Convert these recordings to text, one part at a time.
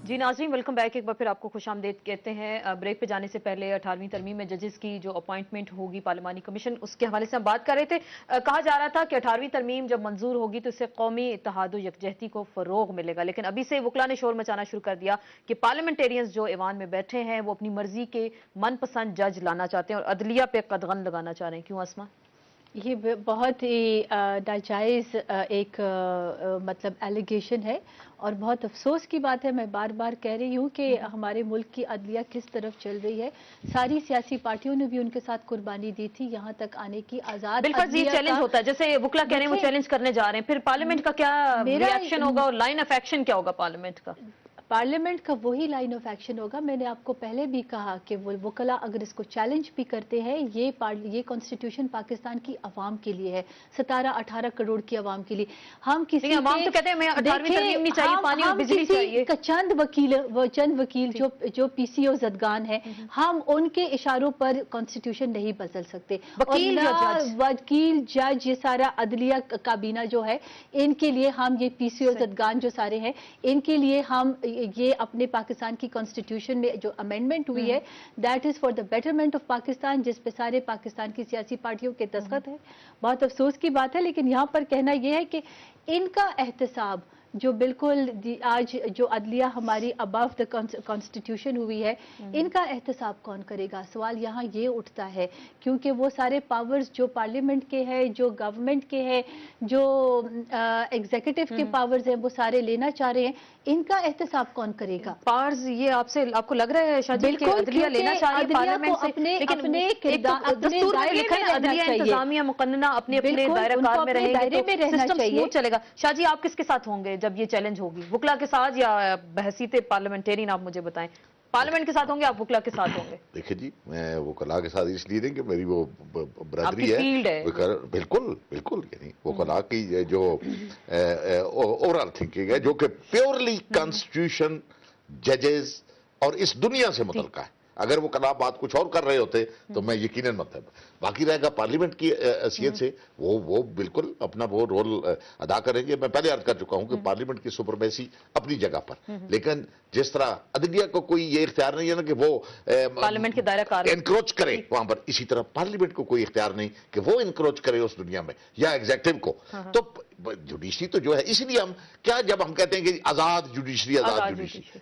جی ناظرین، welcome back. ایک بار پھر آپ کو خوش آمدید کہتے ہیں. بریک پہ جانے سے پہلے 18ویں ترمیم میں ججز کی جو اپوائنٹمنٹ ہوگی پارلیمانی کمیشن، اس کے حوالے سے ہم بات کر رہے تھے. کہا جا رہا تھا کہ 18ویں ترمیم جب منظور ہوگی تو اس سے قومی اتحاد و یکجہتی کو فروغ ملے گا، لیکن ابھی سے وکلاء نے شور مچانا شروع کر دیا کہ پارلیمنٹیرینز جو ایوان میں بیٹھے ہیں وہ اپنی مرضی کے من پسند جج لانا چاہتے ہیں اور عدلیہ پہ قدغن لگانا چاہ رہے ہیں. کیوں اسما؟ یہ بہت ہی ناجائز ایک مطلب ایلیگیشن ہے اور بہت افسوس کی بات ہے. میں بار بار کہہ رہی ہوں کہ ہمارے ملک کی عدلیہ کس طرف چل رہی ہے. ساری سیاسی پارٹیوں نے بھی ان کے ساتھ قربانی دی تھی یہاں تک آنے کی. آزاد بالکل یہ چیلنج ہوتا ہے، جیسے وکلاء کہہ رہے ہیں وہ چیلنج کرنے جا رہے ہیں، پھر پارلیمنٹ کا کیا ری ایکشن ہوگا اور لائن آف ایکشن کیا ہوگا پارلیمنٹ کا؟ پارلیمنٹ کا وہی لائن آف ایکشن ہوگا. میں نے آپ کو پہلے بھی کہا کہ وہ وکلاء اگر اس کو چیلنج بھی کرتے ہیں، یہ کانسٹیٹیوشن پاکستان کی عوام کے لیے ہے، 17-18 کروڑ کی عوام کے لیے. ہم کسی عوام تو کہتے ہیں ہمیں 18ویں ترمیم نہیں چاہیے، پانی اور بجلی چاہیے. چند وکیل جو پی سی او زدگان ہیں، ہم ان کے اشاروں پر کانسٹیٹیوشن نہیں بدل سکتے. وکیل جج یہ سارا عدلیہ کابینہ جو ہے، ان کے لیے ہم یہ پی سی او زدگان جو سارے ہیں، ان کے لیے ہم یہ اپنے پاکستان کی کانسٹیٹیوشن میں جو امینڈمنٹ ہوئی ہے that is for the betterment of Pakistan, جس پہ سارے پاکستان کی سیاسی پارٹیوں کے دستخط ہیں. بہت افسوس کی بات ہے، لیکن یہاں پر کہنا یہ ہے کہ ان کا احتساب جو بالکل آج جو عدلیہ ہماری ابو دا کانسٹیٹیوشن ہوئی ہے، ان کا احتساب کون کرے گا؟ سوال یہاں یہ اٹھتا ہے کیونکہ وہ سارے پاورز جو پارلیمنٹ کے ہیں، جو گورنمنٹ کے ہیں، جو ایگزیکٹو کے پاورز ہیں، وہ سارے لینا چاہ رہے ہیں. ان کا احتساب کون کرے گا؟ پاورز یہ آپ کو لگ رہا ہے شاہ جی کہ عدلیہ لینا چاہیے پارلیمنٹ سے، لیکن دستور میں لکھا ہے عدلیہ انتظامیہ مقننہ اپنے دائرہ کار میں رہیں گے تو سسٹم سموتھ چلے گا. شاہ جی آپ کس کے ساتھ ہوں گے جب یہ چیلنج ہوگی؟ وکلاء کے ساتھ یا بحیثیت پارلیمنٹرین آپ مجھے بتائیں؟ پارلیمنٹ کے ساتھ ہوں گے آپ وکلاء کے ساتھ ہوں گے؟ دیکھیں جی، میں وکلاء کے ساتھ اس لیے نہیں کہ میری وہ برادری ہے، بالکل بالکل، یعنی وکلاء کی جو اوور آل تھنکنگ ہے جو کہ پیورلی کانسٹیٹیوشن، ججز اور اس دنیا سے متعلقہ ہے. اگر وہ کلام بات کچھ اور کر رہے ہوتے تو میں یقیناً مطلب باقی رہے گا پارلیمنٹ کی حیثیت سے وہ بالکل اپنا وہ رول ادا کریں گے. میں پہلے عرض کر چکا ہوں کہ پارلیمنٹ کی سپرمیسی اپنی جگہ پر، لیکن جس طرح عدلیہ کو کوئی یہ اختیار نہیں ہے نا کہ وہ پارلیمنٹ کے دائرہ کار انکروچ کرے وہاں پر، اسی طرح پارلیمنٹ کو کوئی اختیار نہیں کہ وہ انکروچ کرے اس دنیا میں یا ایگزیکٹو کو. تو جوڈیشری تو جو ہے، اس لیے ہم کیا جب ہم کہتے ہیں کہ آزاد جوڈیشری،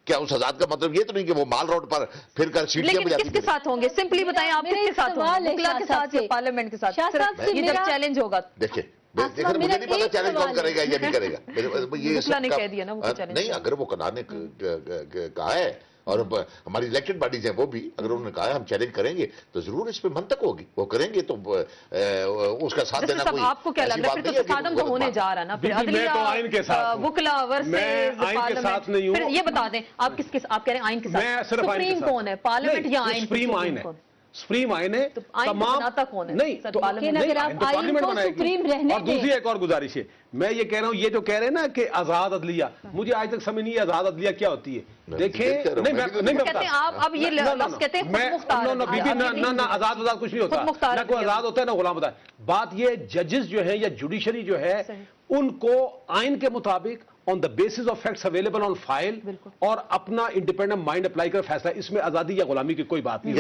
کیا اس آزاد کا مطلب یہ تو نہیں کہ وہ مال روڈ پر پھر کر لیکن کس کے ساتھ ہوں گے؟ سمپلی بتائیں آپ کس کے ساتھ ہوں گے؟ وکلاء کے ساتھ یا پارلیمنٹ کے ساتھ؟ یہ جب چیلنج ہوگا دیکھیں مجھے نہیں پتا چیلنج کون کرے گا یا نہیں کرے گا. وکلاء نے کہہ دیا نا وہ چیلنج نہیں، اگر وہ کلا نے کہا ہے اور ہماری الیکٹڈ باڈیز ہیں وہ بھی اگر انہوں نے کہا ہے ہم چیلنج کریں گے تو ضرور اس پہ منطق ہوگی، وہ کریں گے تو اس کا ساتھ دینا کوئی. آپ کو کیا لگ رہا ہے پھر تو تصادم تو ہونے جا رہا نا؟ پھر عدلیہ وکلاء ورسز پارلیمنٹ. پھر یہ بتا دیں آپ کس آپ کہہ رہے ہیں آئین کے ساتھ؟ سپریم کون ہے، پارلیمنٹ یا آئین؟ سپریم آئین ہے. سپریم آئین ہے تمام نہیں تو پارلیمنٹ بنائے گی. اور دوسری ایک اور گزارش ہے، میں یہ کہہ رہا ہوں یہ جو کہہ رہے ہیں نا کہ آزاد عدلیہ، مجھے آج تک سمجھ نہیں ہے آزاد عدلیہ کیا ہوتی ہے. دیکھیں اب یہ لفظ کہتے ہیں خود مختار، نہ آزاد کچھ نہیں ہوتا، نہ کوئی آزاد ہوتا ہے نہ غلام ہوتا ہے. بات یہ ججز جو ہیں یا جوڈیشری جو ہے ان کو آئین کے مطابق on the basis of facts available on file اور اپنا انڈیپینڈنٹ مائنڈ اپلائی کر فیصلہ، اس میں آزادی یا غلامی کی کوئی بات نہیں.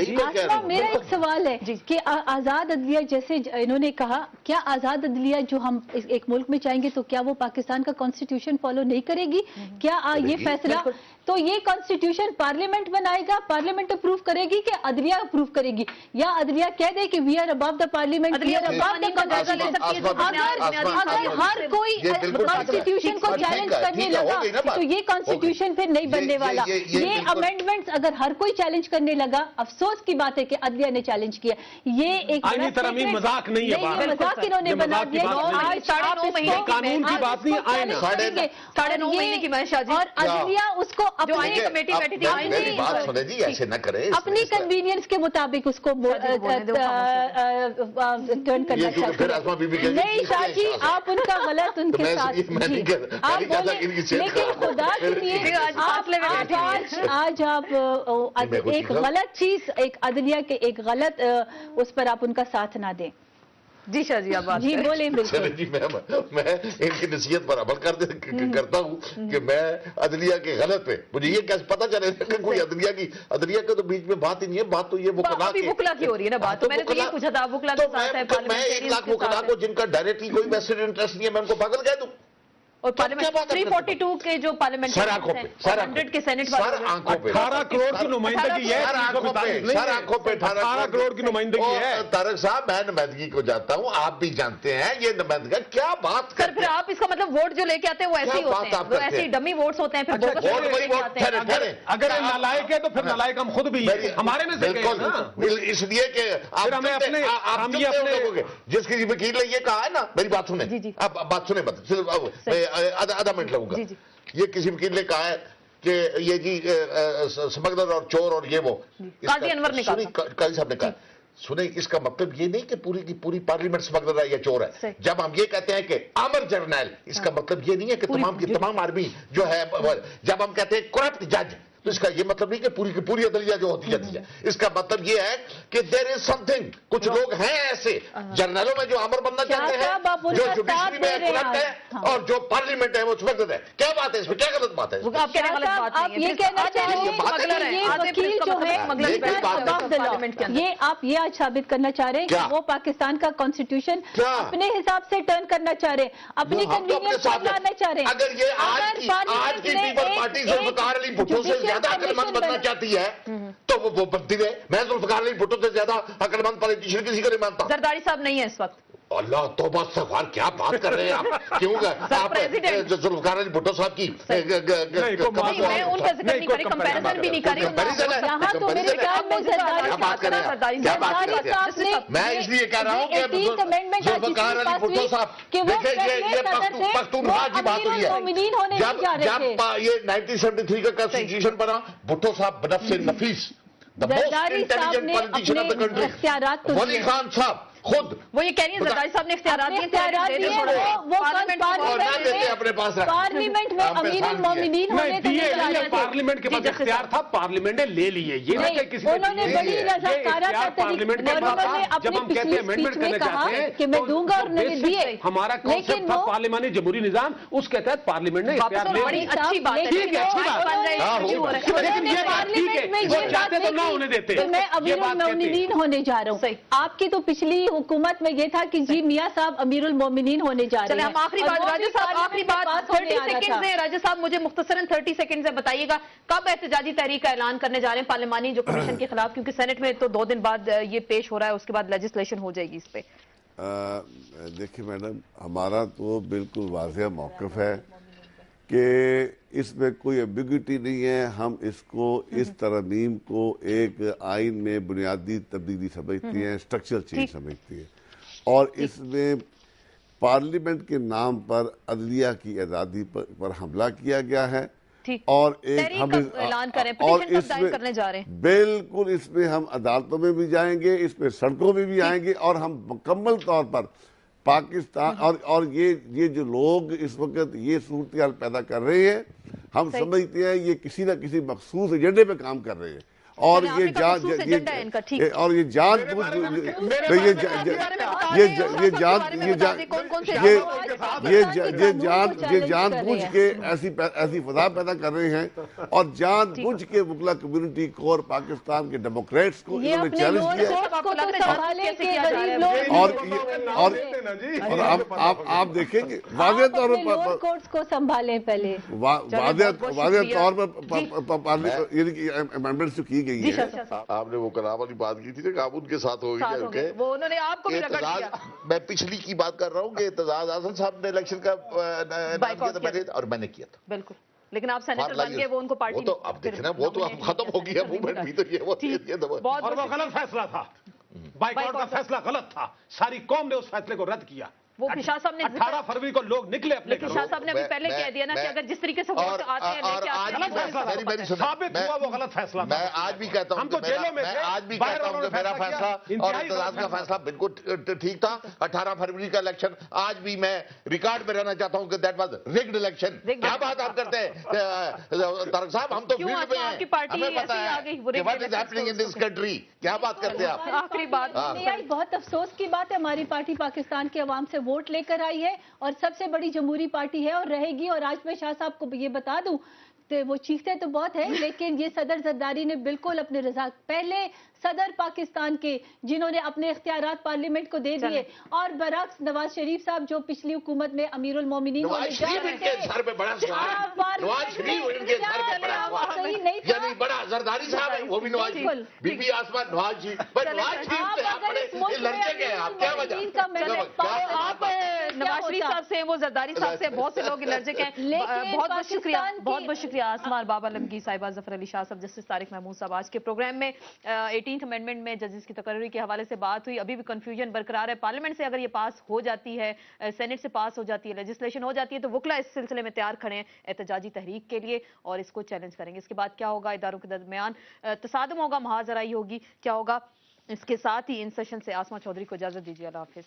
میرا ایک سوال ہے کہ آزاد عدلیہ جیسے انہوں نے کہا، کیا آزاد عدلیہ جو ہم ایک ملک میں چاہیں گے تو کیا وہ پاکستان کا کانسٹیٹیوشن فالو نہیں کرے گی؟ کیا یہ فیصلہ تو یہ کانسٹیٹیوشن پارلیمنٹ بنائے گا، پارلیمنٹ اپروو کرے گی کہ عدلیہ اپروو کرے گی؟ یا عدلیہ کہہ دے کہ we are above the parliament, we are above the اگر ہر کوئی کانسٹیٹیوشن کو چیلنج کرنے لگا تو یہ کانسٹیٹیوشن پھر نہیں بننے والا. یہ امینڈمنٹس اگر ہر کوئی چیلنج کرنے لگا، افسوس کی بات ہے کہ عدلیہ نے چیلنج کیا. یہ ایک مذاق نہیں ہے، مذاق انہوں نے بنا دیا. قانون کی بات نہیں، آئین 9.5 مہینے کی میں شاہ جی، اور عدلیہ اس کو اپنی کمیٹی بیٹھی تھی بات سنیں جی، ایسے نہ کریں، اپنی کنوینئنس کے مطابق اس کو ٹرن کرنا چاہتے ہیں. نہیں شاہ جی، آپ ان کا غلط ان کے ساتھ آپ بولیں، لیکن خدا کے لیے آج آپ ایک غلط چیز، ایک عدلیہ کے ایک غلط اس پر آپ ان کا ساتھ نہ دیں. जी शाह जी आप बात जी बोले चले जी, मैं इनकी नसीहत पर अमल करता हूँ कि मैं अदलिया के गलत पे, मुझे ये कैसे पता चले कि कोई अदलिया के तो बीच में बात ही नहीं है। बात तो ये वकला की हो रही है ना बात, तो मैंने तो ये पूछा था वकला के साथ है, मैं 1 लाख वकला को जिनका डायरेक्टली कोई वेस्टेड इंटरेस्ट नहीं है, मैं उनको पागल कह दूं। और पार्लियामेंट 342 के जो पार्लियामेंट सर आंखों पे, सर 100 के सेनेट सर आंखों पे 18 करोड़ की नुमाइंदगी है, सर आंखों पे 18 करोड़ की नुमाइंदगी है। तारक साहब, मैं नुमाइंदगी को जानता हूँ, आप भी जानते हैं ये नुमाइंदगी क्या बात सर। फिर आप इसका मतलब वोट जो लेके आते हैं वो ऐसे ही होते हैं, वो ऐसे ही डमी वोट्स होते हैं, फिर अगर ये नालायक है तो फिर नालायक हम खुद भी हमारे में से बिल्कुल, इसलिए कि जिस किसी वकील ने ये कहा है ना, मेरी बात सुने, अब बात सुने, आधा मिनट लगूंगा। ये किसी वकील ने कहा है कि ये जी स्मगलर और चोर और ये वो, काजी अनवर ने कहा, काजी साहब ने कहा, सुने, इसका मतलब ये नहीं कि पूरी की पूरी पार्लियामेंट स्मगलर है या चोर है। जब हम ये कहते हैं कि आमर जर्नैल, इसका मतलब ये नहीं है कि तमाम की तमाम आर्मी जो है, जब हम कहते हैं करप्ट जज, तो इसका ये मतलब नहीं कि पूरी की पूरी अदलिया जो होती जाती है। इसका मतलब ये है कि देयर इज समथिंग, कुछ लोग हैं ऐसे जर्नलों में जो आमर बनना चाहते हैं, जो जुडिशरी में करप्ट है, और जो पार्लियामेंट है वो स्मगलर है। क्या बात है इसमें, क्या गलत बात है? आप ये कहना चाह रहे हैं ये वकील जो है, ये आप ये आज साबित करना चाह रहे हैं कि वो पाकिस्तान का कॉन्स्टिट्यूशन अपने हिसाब से टर्न करना चाह रहे हैं, अपनी कन्वीनियंस पर लाना चाह रहे हैं। अगर ये आज की पीपल पार्टी जुल्फ़िकार अली भुट्टो से ज्यादा अक्लमंद बनना चाहती है तो वो बनती है। मैं जुल्फ़िकार अली भुट्टो से ज्यादा अक्लमंद पॉलिटिशियन किसी को नहीं मानता। जरदारी साहब नहीं है इस वक्त। अल्लाह तौबा इस्तग़फ़ार, क्या बात कर रहे हैं आप? क्यों आप जुल्फ़िकार अली भुट्टो साहब की मैं उनका जिक्र नहीं कर रही, कंपैरिजन भी नहीं कर रही। यहाँ तो मेरे ख्याल में मैं इसलिए कह रहा हूँ कि जुल्फ़िकार अली भुट्टो साहब, देखिए ये पख्तूनख्वा की बात हुई है। जब ये 1973 का कॉन्स्टिट्यूशन बना, भुट्टो साहब बनफ़्से नफीस, the most intelligent politician of the country, Wali Khan साहब खुद वो ये कह रही है जरदारी साहब ने इख्तियारात दिए, अपने पास पार्लियामेंट में अमीरुल मोमिनीन होने पार्लियामेंट के पास इख्तियार था, पार्लियामेंट ने ले लिए। ये नहीं किसी उन्होंने बड़ी रज़ाकाराना पार्लियामेंट के पास, जब हम कहते हैं अमेंडमेंट करने जाते हैं कि मैं दूंगा और उन्होंने दिए। हमारा कॉन्सेप्ट था पार्लियामानी जमहूरी निजाम, उसके तहत पार्लियामेंट ने इख्तियार ले बड़ी अच्छी बात है, ठीक है, अच्छी बात, लेकिन ये बात ठीक है, वो चाहते तो ना होने देते। मैं अमीरुल मोमिनीन होने जा रहा हूँ। आपकी तो पिछली हुकूमत में ये था कि जी मियां साहब अमीरुल मोमिनीन होने जा रहे हैं। हम आखिरी बात, राजा साहब आखिरी बात 30 सेकंड है। राजा साहब मुझे मुख्तसरन 30 सेकंड से बताइएगा कब एहतजाजी तहरीक का ऐलान करने जा रहे हैं पार्लियामानी जो कमीशन के खिलाफ, क्योंकि सेनेट में तो 2 दिन बाद ये पेश हो रहा है, उसके बाद लेजिस्लेशन हो जाएगी इस पे। देखिए मैडम, हमारा तो बिल्कुल वाज़ेह मौक़िफ़ है कि इसमें कोई एम्बिग्यूटी नहीं है। हम इसको इस तरमीम को एक आइन में बुनियादी तब्दीली समझती हैं, स्ट्रक्चरल चेंज समझती है, और इसमें पार्लियामेंट के नाम पर अदलिया की आज़ादी पर हमला किया गया है। और एक हम ऐलान करें, और इसमें करने जा रहे हैं, बिल्कुल इसमें हम अदालतों में भी जाएंगे, इसमें सड़कों में भी आएंगे, और हम मुकम्मल तौर पर पाकिस्तान और ये जो लोग इस वक्त ये सूरत पैदा कर रहे हैं, हम समझते हैं ये किसी न किसी मखसूस एजेंडे पे काम कर रहे हैं, और ये जानबूझ के ऐसी फजा पैदा कर रहे हैं, और जानबूझ के वकला कम्युनिटी को और पाकिस्तान के डेमोक्रेट्स को इन्होंने चैलेंज किया। और आप देखेंगे वाज़ेह तौर पर कोर्ट्स को संभालें, पहले वाज़ेह तौर पर अमेंडमेंट्स जो की गई है। आपने वो कलाम वाली बात की थी ना कि आप उनके साथ हो गए, वो उन्होंने आपको भी रगड़ दिया। मैं पिछली की बात कर रहा हूँ कि एतजाज आसन साहब ने इलेक्शन का और मैंने किया था, बिल्कुल, लेकिन आप सेनेटर बन गए, वो उनको पार्टी, वो तो अब देखे ना, वो तो अब खत्म हो गया मूवमेंट भी, तो ये और वो गलत फैसला था, बाइकआउट का फैसला गलत था, सारी कौम ने उस फैसले को रद्द किया। वो शाह साहब ने 18 फरवरी को लोग निकले अपने लेकिन शाह साहब ने अभी पहले कह दिया ना कि अगर जिस तरीके से वोट आते हैं लेके आते हैं साबित हुआ वो गलत फैसला। मैं आज भी कहता हूं हम तो जेलों में थे, आज भी कहता हूं कि मेरा फैसला और इत्तेलात का फैसला बिल्कुल ठीक था। 18 फरवरी का इलेक्शन आज भी मैं रिकॉर्ड में रहना चाहता हूं कि दैट वाज रिग्ड इलेक्शन। क्या बात आप करते हैं तारक साहब, हम तो फील्ड में हैं, हमें पता है what is happening in this country. क्या बात करते हैं आप? आखिरी बात बहुत अफसोस की बात है, हमारी पार्टी पाकिस्तान के अवाम से वोट लेकर आई है और सबसे बड़ी जमहूरी पार्टी है और रहेगी। और आज मैं शाह साहब को ये बता दूं, तो वो चीखते तो बहुत है लेकिन ये सदर जरदारी ने बिल्कुल अपने रजा, पहले सदर पाकिस्तान के जिन्होंने अपने इख्तियारात पार्लियामेंट को दे दिए, और बरक्स नवाज शरीफ साहब जो पिछली हुकूमत में अमीरुल मोमिनीन नवाज शरीफ इनके सर पे बड़ा सवाल है। नवाज शरीफ इनके सर पे बड़ा सवाल है, यानी बड़ा जरदारी साहब है वो भी नवाज जी, बीबी आसमा नवाज जी, पर नवाज शरीफ से अपने लड़के गए आप, क्या वजह? आप नवाज शरीफ साहब से, वो जरदारी साहब से बहुत से लोग एलर्जिक हैं। बहुत बहुत शुक्रिया, बहुत बहुत शुक्रिया आसमा और बाबा आलमगीर साहिबा, जफर अली शाह साहब, जस्टिस तारिक महमूद साहब। आज के प्रोग्राम में 18th अमेंडमेंट में जजेस की तकर्री के हवाले से बात हुई। अभी भी कंफ्यूजन बरकरार है। पार्लियामेंट से अगर ये पास हो जाती है, सेनेट से पास हो जाती है, लेजिस्लेशन हो जाती है, तो वकला इस सिलसिले में तैयार खड़े हैं एहतजाजी तहरीक के लिए और इसको चैलेंज करेंगे। इसके बाद क्या होगा, इदारों के दरमियान तसादम होगा, महाजराई होगी, क्या होगा? इसके साथ ही इन सेशन से आसमा चौधरी को इजाजत दीजिए। अल्लाह हाफिज।